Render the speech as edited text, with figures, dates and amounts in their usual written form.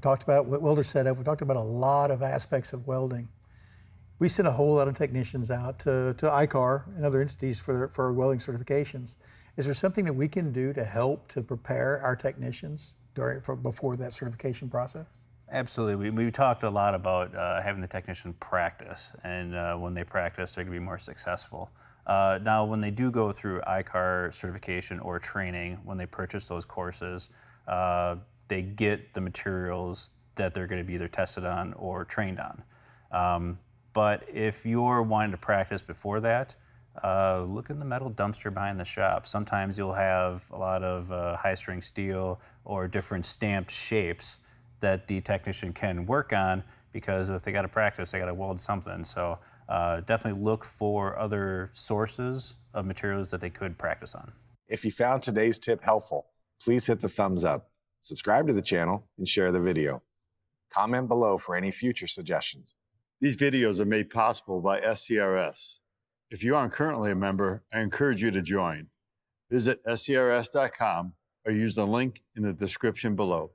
We talked about what welder setup. We talked about a lot of aspects of welding. We sent a whole lot of technicians out to ICAR and other entities for welding certifications. Is there something that we can do to help to prepare our technicians before that certification process? Absolutely. We talked a lot about having the technician practice, and when they practice, they're going to be more successful. Now, when they do go through ICAR certification or training, when they purchase those courses, they get the materials that they're going to be either tested on or trained on. But if you're wanting to practice before that, look in the metal dumpster behind the shop. Sometimes you'll have a lot of high-strength steel or different stamped shapes that the technician can work on, because if they got to practice, they got to weld something. So definitely look for other sources of materials that they could practice on. If you found today's tip helpful, please hit the thumbs up, subscribe to the channel, and share the video. Comment below for any future suggestions. These videos are made possible by SCRS. If you aren't currently a member, I encourage you to join. Visit scrs.com or use the link in the description below.